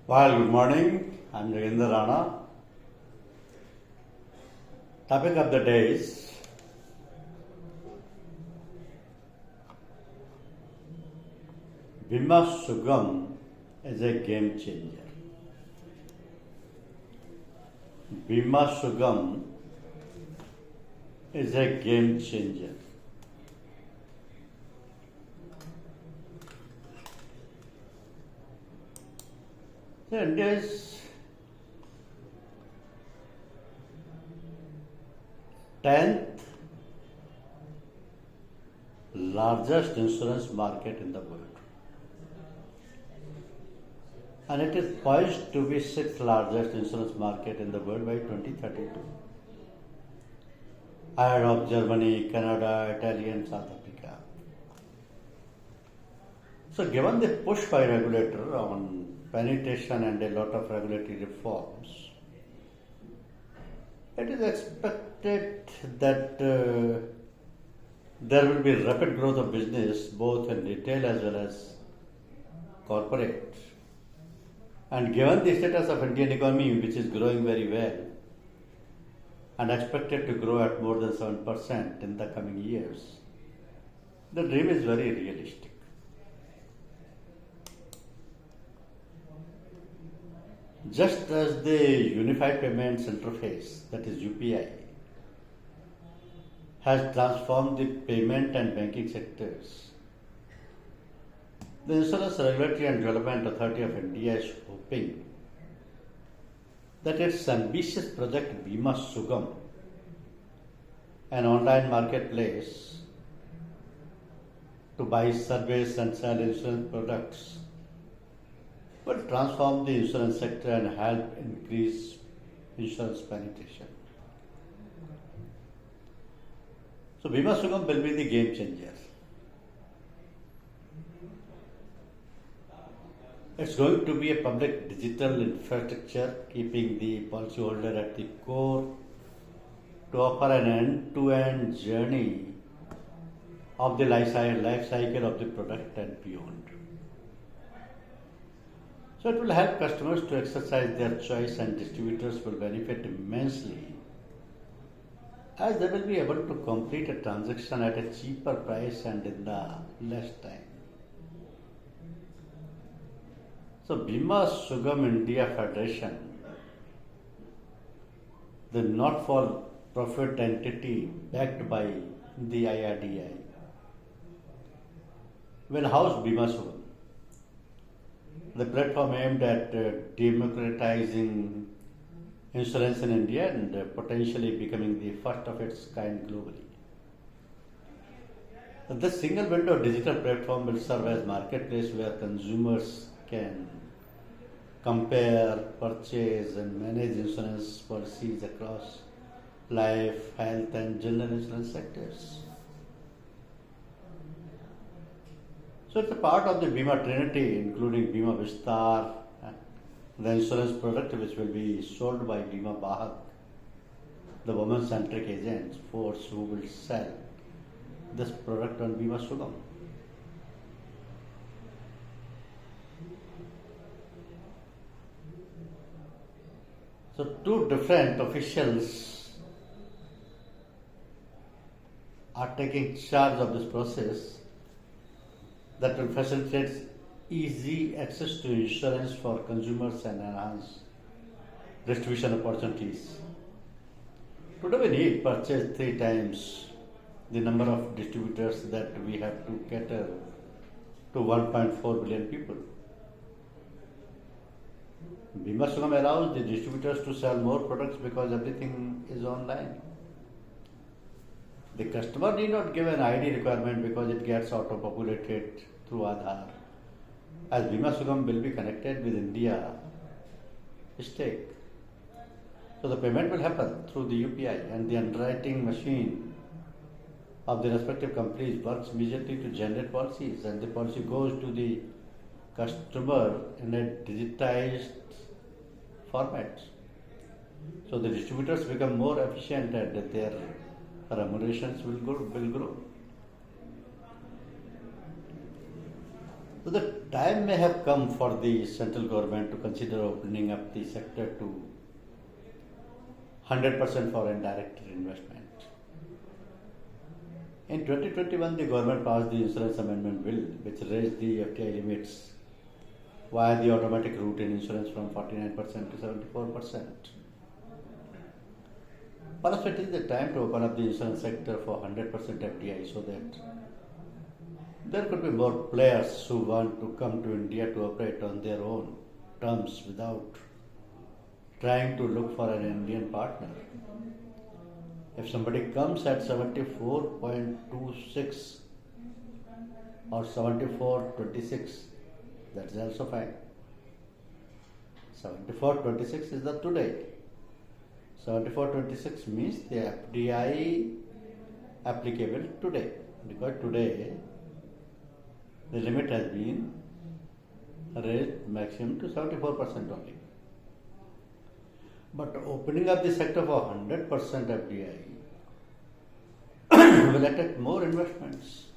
Well, good morning. I'm Jagender Rana. Topic of the day is Bima Sugam is a game changer. Bima Sugam is a game changer. So India's 10th largest insurance market in the world. And it is poised to be 6th largest insurance market in the world by 2032. Ahead of Germany, Canada, Italy and South Africa. So given the push by regulator on penetration and a lot of regulatory reforms, it is expected that there will be rapid growth of business both in retail as well as corporate. And given the status of Indian economy, which is growing very well and expected to grow at more than 7% in the coming years, the dream is very realistic. Just as the Unified Payments Interface, that is UPI, has transformed the payment and banking sectors, the Insurance Regulatory and Development Authority of India is hoping that its ambitious project Bima Sugam, an online marketplace to buy service and sell insurance products, will transform the insurance sector and help increase insurance penetration. So Bima Sugam will be the game changer. It's going to be a public digital infrastructure keeping the policyholder at the core to offer an end-to-end journey of the life cycle of the product and beyond. So it will help customers to exercise their choice and distributors will benefit immensely as they will be able to complete a transaction at a cheaper price and in the less time. So Bima Sugam India Federation, the not-for-profit entity backed by the IRDI, will house Bima Sugam, the platform aimed at democratizing insurance in India and potentially becoming the first of its kind globally. This single window digital platform will serve as marketplace where consumers can compare, purchase and manage insurance policies across life, health and general insurance sectors. So it's a part of the Bima Trinity, including Bima Vistar, the insurance product which will be sold by Bima Bahak, the women-centric agents force who will sell this product on Bima Sugam. So two different officials are taking charge of this process that will facilitate easy access to insurance for consumers and enhance distribution opportunities. Today we need purchase 3 times the number of distributors that we have to cater to 1.4 billion people. Bima Sugam allows the distributors to sell more products because everything is online. The customer need not give an ID requirement because it gets auto-populated through Aadhaar. As Bima Sugam will be connected with India stake. So the payment will happen through the UPI and the underwriting machine of the respective companies works immediately to generate policies and the policy goes to the customer in a digitized format. So the distributors become more efficient and their remunerations will grow. So the time may have come for the central government to consider opening up the sector to 100% foreign direct investment. In 2021, the government passed the Insurance Amendment Bill, which raised the FDI limits via the automatic route in insurance from 49% to 74%. Perhaps it is the time to open up the insurance sector for 100% FDI so that there could be more players who want to come to India to operate on their own terms without trying to look for an Indian partner. If somebody comes at 74.26 or 74.26, that's also fine. 74.26 is the today. 74.26 means the FDI applicable today, because today the limit has been raised maximum to 74% only. But opening up the sector for 100% FDI will attract more investments.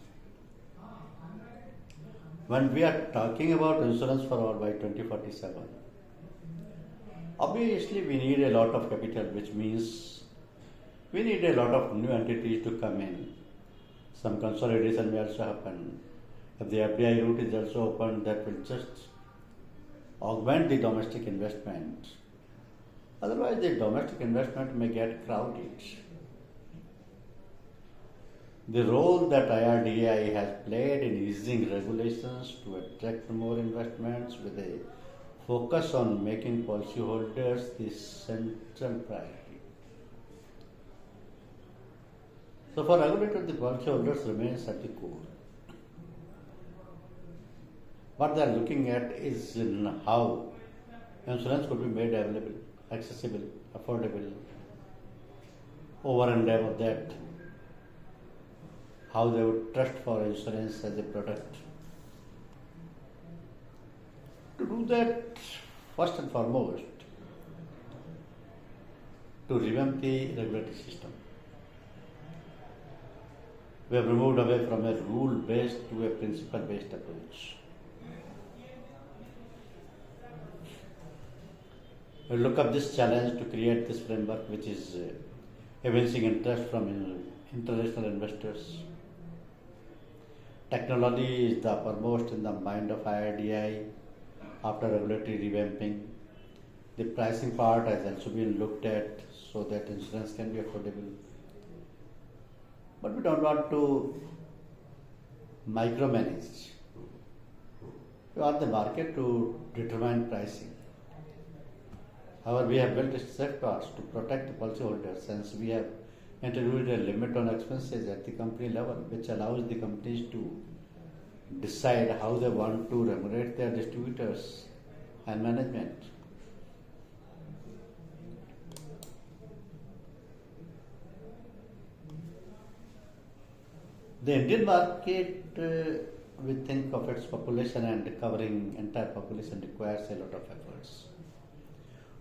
When we are talking about insurance for all by 2047, obviously we need a lot of capital, which means we need a lot of new entities to come in. Some consolidation may also happen. If the FDI route is also opened, that will just augment the domestic investment. Otherwise, the domestic investment may get crowded. The role that IRDAI has played in easing regulations to attract more investments with a focus on making policyholders the central priority. So for regulator, the policyholders remains at the core. What they are looking at is in how insurance could be made available, accessible, affordable. Over and above that, how they would trust for insurance as a product. To do that, first and foremost, to revamp the regulatory system. We have moved away from a rule-based to a principle-based approach. We look up this challenge to create this framework which is evincing interest from international investors. Technology is the uppermost in the mind of IRDAI after regulatory revamping. The pricing part has also been looked at so that insurance can be affordable. But we don't want to micromanage. We want the market to determine pricing. However, we have built safeguards to protect the policyholders, since we have introduced a limit on expenses at the company level, which allows the companies to decide how they want to remunerate their distributors and management. The Indian market, we think of its population, and covering entire population requires a lot of efforts.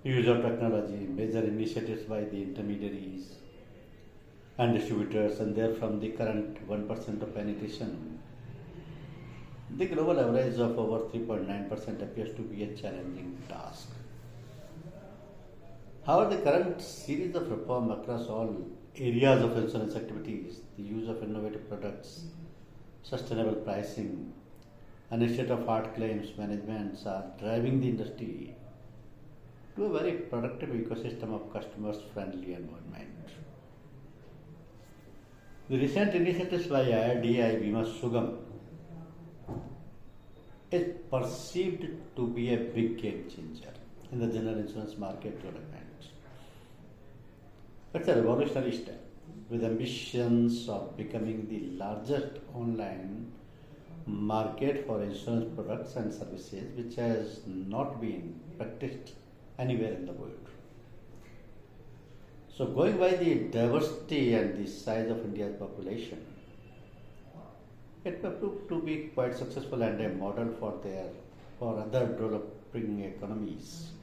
Use of technology, major initiatives by the intermediaries and distributors, and therefrom the current 1% of penetration. The global average of over 3.9% appears to be a challenging task. However, the current series of reform across all areas of insurance activities, the use of innovative products, sustainable pricing, and state-of-art claims managements are driving the industry to a very productive ecosystem of customers-friendly environment. The recent initiatives by IRDAI, Bima, Sugam is perceived to be a big game changer in the general insurance market development. It's a revolutionary step with ambitions of becoming the largest online market for insurance products and services, which has not been practiced anywhere in the world. So going by the diversity and the size of India's population, it may prove to be quite successful and a model for other developing economies.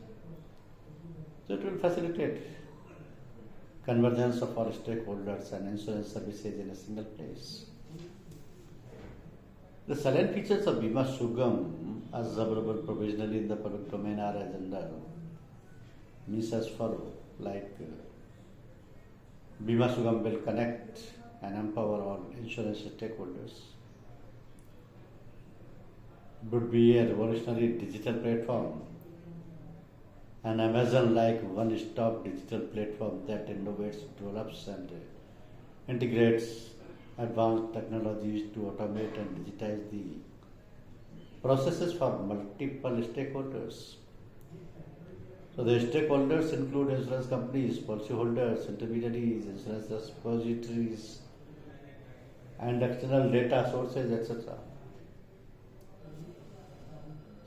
So it will facilitate convergence of all stakeholders and insurance services in a single place. The salient features of Bima Sugam as available provisionally in the public domain are as under means as follow like Bima Sugam will connect and empower all insurance stakeholders. It would be a revolutionary digital platform, an Amazon-like one-stop digital platform that innovates, develops, and integrates advanced technologies to automate and digitize the processes for multiple stakeholders. So the stakeholders include insurance companies, policyholders, intermediaries, insurance repositories, and external data sources, etc.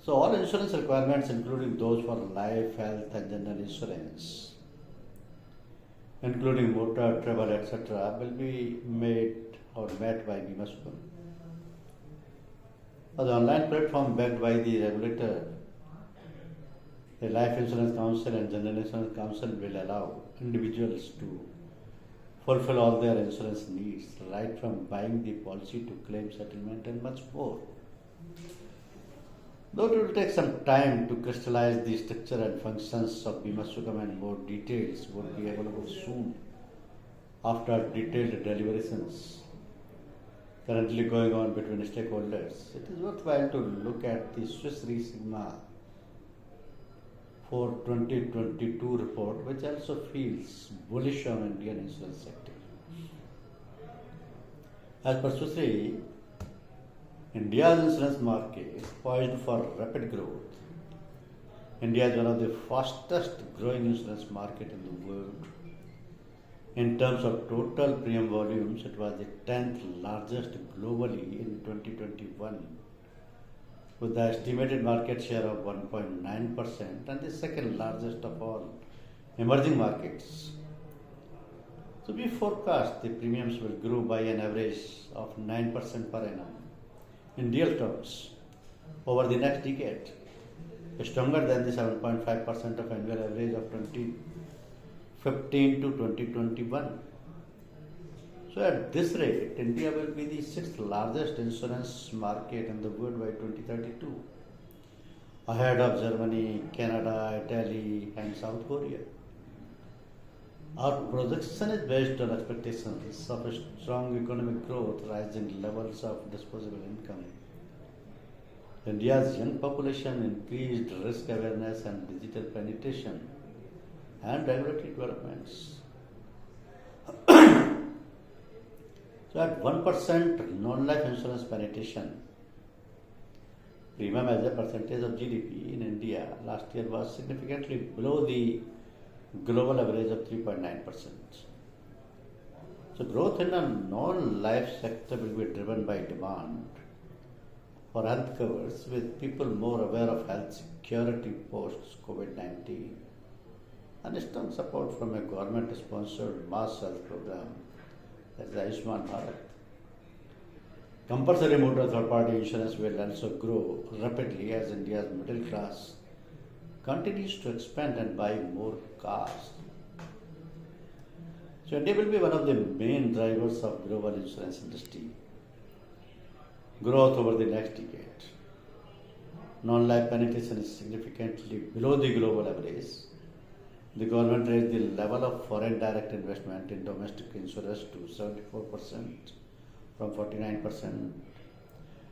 So all insurance requirements, including those for life, health, and general insurance, including motor, travel, etc., will be made or met by Bima Sugam. The online platform backed by the regulator, the Life Insurance Council and General Insurance Council will allow individuals to fulfill all their insurance needs, right from buying the policy to claim settlement and much more. Though it will take some time to crystallize the structure and functions of Bima Sugam, and more details would be available soon after detailed deliberations currently going on between stakeholders. It is worthwhile to look at the Swiss Re Sigma for 2022 report, which also feels bullish on Indian insurance sector. As per Swiss Re, India's insurance market is poised for rapid growth. India is one of the fastest growing insurance market in the world. In terms of total premium volumes, it was the 10th largest globally in 2021, with the estimated market share of 1.9% and the second largest of all emerging markets. So we forecast the premiums will grow by an average of 9% per annum in real terms over the next decade, stronger than the 7.5% of annual average of 2015 to 2021. So at this rate, India will be the sixth largest insurance market in the world by 2032, ahead of Germany, Canada, Italy, and South Korea. Our projection is based on expectations of a strong economic growth, rising levels of disposable income, India's young population, increased risk awareness and digital penetration, and regulatory developments. So at 1% non-life insurance penetration, premium as a percentage of GDP in India last year was significantly below the global average of 3.9%. So growth in the non-life sector will be driven by demand for health covers, with people more aware of health security post-COVID-19 and strong support from a government-sponsored mass health program, that's the Ayushman Bharat. Compulsory motor third-party insurance will also grow rapidly as India's middle class continues to expand and buy more cars. So India will be one of the main drivers of global insurance industry growth over the next decade. Non-life penetration is significantly below the global average. The government raised the level of foreign direct investment in domestic insurance to 74% from 49%,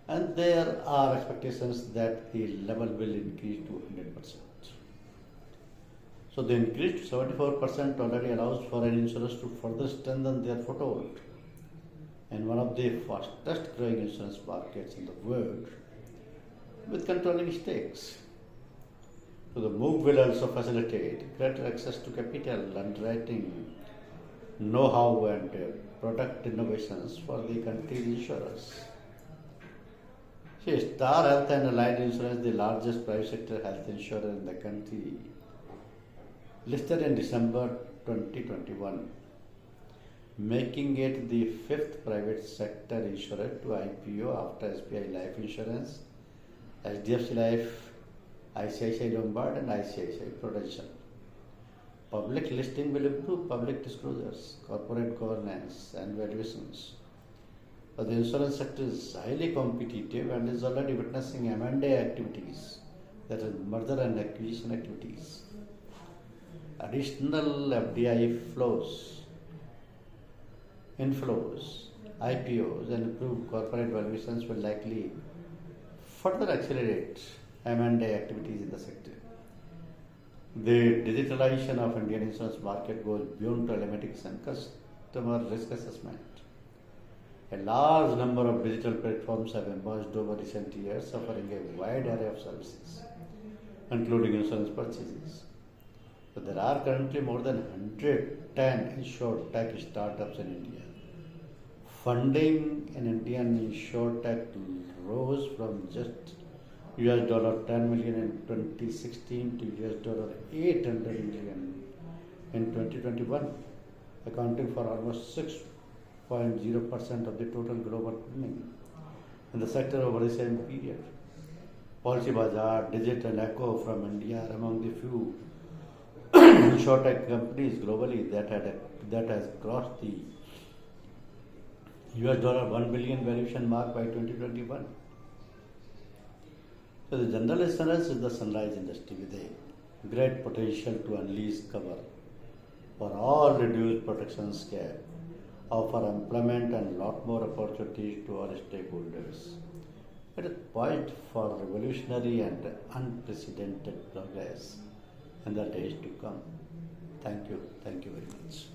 and there are expectations that the level will increase to 100%. So the increase to 74% already allows foreign insurers to further strengthen their foothold in one of the fastest growing insurance markets in the world with controlling stakes. So the move will also facilitate greater access to capital, underwriting, know-how and product innovations for the country's insurers. See, Star Health and Allied Insurance, the largest private sector health insurer in the country, listed in December 2021, making it the fifth private sector insurer to IPO after SBI Life Insurance, HDFC Life, ICICI Lombard and ICICI Prudential. Public listing will improve public disclosures, corporate governance and valuations, But the insurance sector is highly competitive and is already witnessing M&A activities, that is merger and acquisition activities. Additional FDI inflows, IPOs and improved corporate valuations will likely further accelerate M&A activities in the sector. The digitalization of Indian insurance market goes beyond telematics and customer risk assessment. A large number of digital platforms have emerged over recent years, offering a wide array of services, including insurance purchases. So there are currently more than 110 insurtech startups in India. Funding in Indian insurtech rose from just $10 million in 2016 to $800 million in 2021, accounting for almost 6.0% of the total global funding in the sector over the same period. Policy Bazaar, Digit and Echo from India are among the few insurtech companies globally that has crossed the $1 billion valuation mark by 2021. So the general insurance is the sunrise industry with a great potential to unleash cover for all reduced protection scale, offer employment and lot more opportunities to all stakeholders. It is poised for revolutionary and unprecedented progress in the days to come. Thank you very much.